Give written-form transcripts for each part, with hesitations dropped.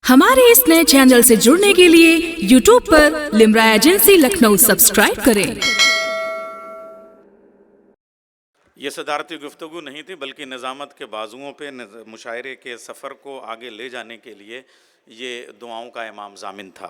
हमारे इस नए चैनल से जुड़ने के लिए YouTube पर लिम्रा एजेंसी लखनऊ सब्सक्राइब करें। ये सदारती गुफ्तगू नहीं थी, बल्कि निज़ामत के बाजुओं पे मुशायरे के सफ़र को आगे ले जाने के लिए ये दुआओं का इमाम ज़ामिन था।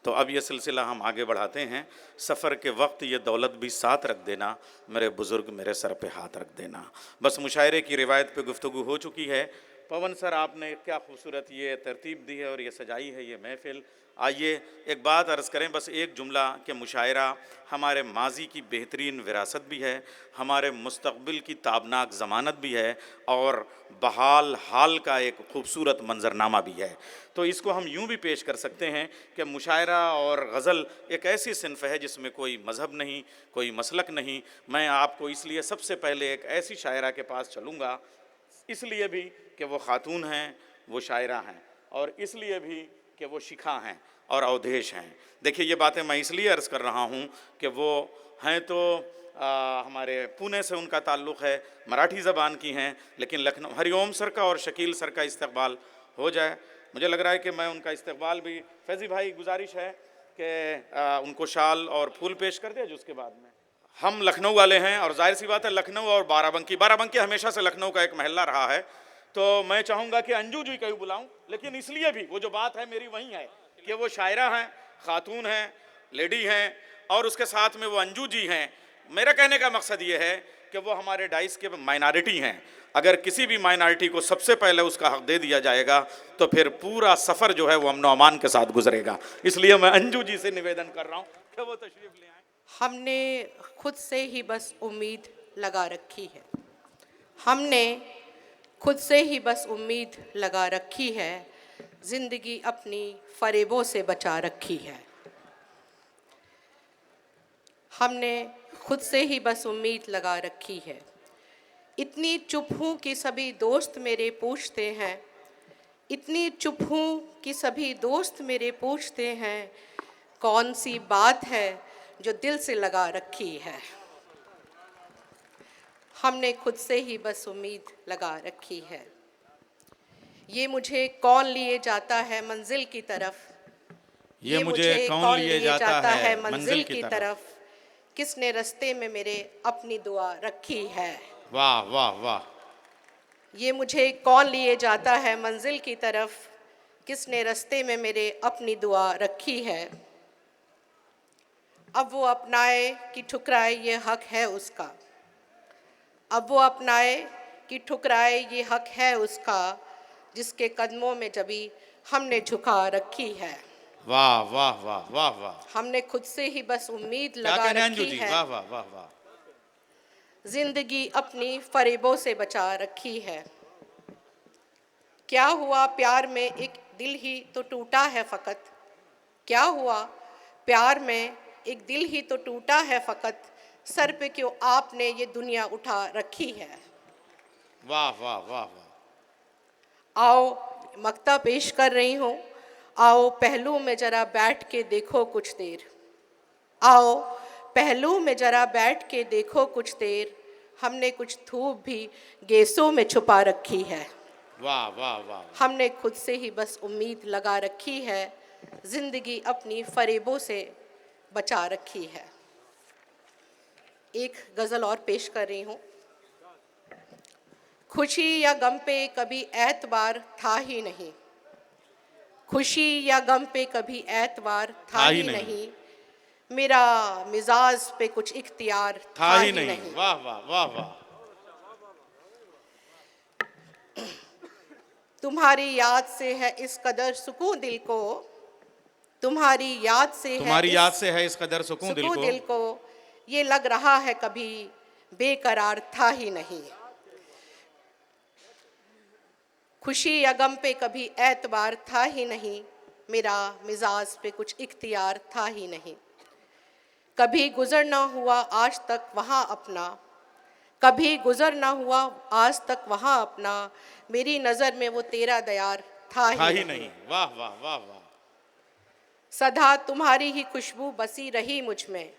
तो अब ये सिलसिला हम आगे बढ़ाते हैं। सफ़र के वक्त ये दौलत भी साथ रख देना, मेरे बुज़ुर्ग मेरे सर पे हाथ रख देना। बस मुशायरे की रिवायत पे गुफ्तगू हो चुकी है। पवन सर, आपने क्या खूबसूरत ये तरतीब दी है और ये सजाई है ये महफ़िल। आइए एक बात अर्ज़ करें, बस एक जुमला कि मुशायरा हमारे माजी की बेहतरीन विरासत भी है, हमारे मुस्तक़बिल की ताबनाक ज़मानत भी है और बहाल हाल का एक खूबसूरत मंज़रनामा भी है। तो इसको हम यूँ भी पेश कर सकते हैं कि मुशायरा और गज़ल एक ऐसी सिन्फ़ है जिसमें कोई मज़हब नहीं, कोई मसलक नहीं। मैं आपको इसलिए सबसे पहले एक ऐसी शायरा के पास चलूँगा, इसलिए भी कि वो ख़ातून हैं, वो शायरा हैं, और इसलिए भी कि वो शिखा हैं और अवधेश हैं। देखिए, ये बातें मैं इसलिए अर्ज़ कर रहा हूँ कि वो हैं तो हमारे पुणे से उनका ताल्लुक़ है, मराठी ज़बान की हैं, लेकिन लखनऊ हरिओम सर का और शकील सर का इस्तक़बाल हो जाए। मुझे लग रहा है कि मैं उनका इस्तक़बाल भी, फैज़ी भाई गुजारिश है कि उनको शाल और फूल पेश कर दे। उसके बाद में हम लखनऊ वाले हैं और जाहिर सी बात है लखनऊ और बाराबंकी हमेशा से लखनऊ का एक महल्ला रहा है। तो मैं चाहूँगा कि अंजू जी को बुलाऊँ, लेकिन इसलिए भी वो जो बात है मेरी वही है कि वो शायरा हैं, ख़ातून हैं, लेडी हैं, और उसके साथ में वो अंजू जी हैं। मेरा कहने का मकसद ये है कि वो हमारे डाइस के माइनॉरिटी हैं। अगर किसी भी माइनॉरिटी को सबसे पहले उसका हक़ दे दिया जाएगा तो फिर पूरा सफ़र जो है वो अमन व अमान के साथ गुजरेगा। इसलिए मैं अंजू जी से निवेदन कर रहा हूँ कि वो तशरीफ़ ले आएँ। हमने खुद से ही बस उम्मीद लगा रखी है, हमने खुद से ही बस उम्मीद लगा रखी है, ज़िंदगी अपनी फ़रेबों से बचा रखी है। हमने खुद से ही बस उम्मीद लगा रखी है। इतनी चुप हूँ कि सभी दोस्त मेरे पूछते हैं, इतनी चुप हूँ कि सभी दोस्त मेरे पूछते हैं, कौन सी बात है जो दिल से लगा रखी है। हमने खुद से ही बस उम्मीद लगा रखी है। ये मुझे कौन लिए जाता है मंजिल की तरफ, ये मुझे कौन लिए जाता है मंजिल की तरफ, किसने रास्ते में मेरे अपनी दुआ रखी है। वाह वाह वाह। ये मुझे कौन लिए जाता है मंजिल की तरफ, किसने रास्ते में मेरे अपनी दुआ रखी है। अब वो अपनाए कि ठुकराए ये हक है उसका, अब वो अपनाए कि ठुकराए ये हक है उसका, जिसके कदमों में जभी हमने झुका रखी है। वाह वाह वाह वाह वाह। हमने खुद से ही बस उम्मीद लगा रखी है, वाह वाह वाह वाह। जिंदगी अपनी फरेबों से बचा रखी है। क्या हुआ प्यार में एक दिल ही तो टूटा है फ़कत, क्या हुआ प्यार में एक दिल ही तो टूटा है फ़कत, सर पे क्यों आपने ये दुनिया उठा रखी है। वाह वाह वाह वाह। आओ मक्ता पेश कर रही हूँ, आओ पहलू में ज़रा बैठ के देखो कुछ देर, आओ पहलू में ज़रा बैठ के देखो कुछ देर, हमने कुछ धूप भी गैसों में छुपा रखी है। वाह वाह वाह। हमने खुद से ही बस उम्मीद लगा रखी है, ज़िंदगी अपनी फरेबों से बचा रखी है। एक गज़ल और पेश कर रही हूँ। खुशी या गम पे कभी एतबार था ही नहीं, खुशी या गम पे कभी एतबार था ही नहीं, मेरा मिजाज पे कुछ इख्तियार था ही नहीं। वाह वाह वाह वाह। तुम्हारी याद से है इस कदर सुकून दिल को, तुम्हारी याद से है इस कदर सुकून दिल को, ये लग रहा है कभी बेकरार था ही नहीं। खुशी या गम पे कभी एतबार था ही नहीं, मेरा मिजाज पे कुछ इख्तियार था ही नहीं। कभी गुज़र ना हुआ आज तक वहाँ अपना, कभी गुज़र ना हुआ आज तक वहाँ अपना, मेरी नज़र में वो तेरा दयार था ही नहीं। वाह वाह वाह वाह। सदा तुम्हारी ही खुशबू बसी रही मुझ में,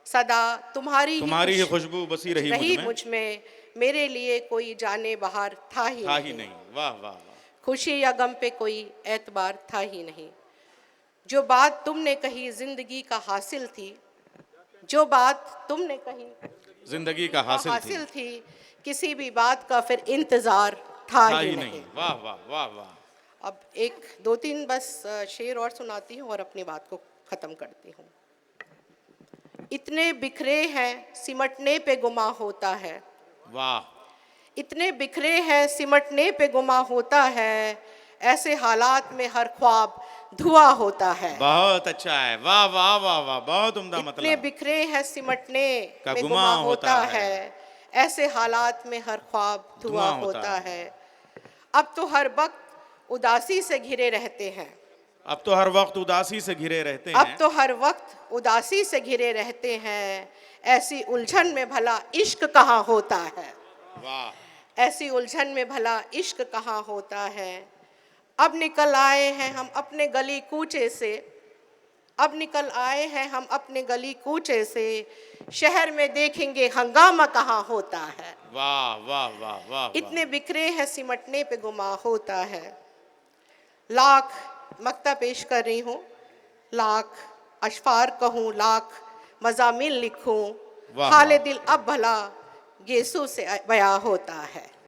सदा तुम्हारी ही खुशबू बसी रही मुझ में, मेरे लिए कोई जाने बहार था ही नहीं। वाह वाह वाह। खुशी या गम पे कोई एतबार था ही नहीं। जो बात तुमने कही जिंदगी का हासिल थी, जो बात तुमने कही जिंदगी का हासिल थी, थी, किसी भी बात का फिर इंतजार था ही नहीं। वाह वाह वाह वाह। अब एक दो तीन बस शेर और सुनाती हूँ और अपनी बात को ख़त्म करती हूँ। इतने बिखरे हैं सिमटने पे गुमा होता है, वाह। इतने बिखरे हैं सिमटने पे गुमा होता है, ऐसे हालात में हर ख्वाब धुआं होता है। बहुत अच्छा है, वाह वाह वाह वाह, बहुत उम्दा इतने मतलब। बिखरे हैं सिमटने का में गुमा गुमा होता होता है, ऐसे हालात में हर ख्वाब धुआं धुआं होता होता है। अब तो हर वक्त उदासी से घिरे रहते हैं, अब तो हर वक्त उदासी से घिरे रहते अब हैं। तो हर वक्त उदासी से घिरे रहते हैं, ऐसी उलझन में भला इश्क कहाँ होता है, वाह। ऐसी उलझन में भला इश्क कहाँ होता है। अब निकल आए हैं हम अपने गली कूचे से, अब निकल आए हैं हम अपने गली कूचे से, शहर में देखेंगे हंगामा कहाँ होता है। वाह वाह वाह वाह। इतने बिखरे हैं सिमटने पे गुमा होता है। लाख मक्ता पेश कर रही हूँ, लाख अशफार कहूँ, लाख मज़ामिन लिखूँ, वाह, हाले वाह। दिल अब भला गेसू से बयां होता है।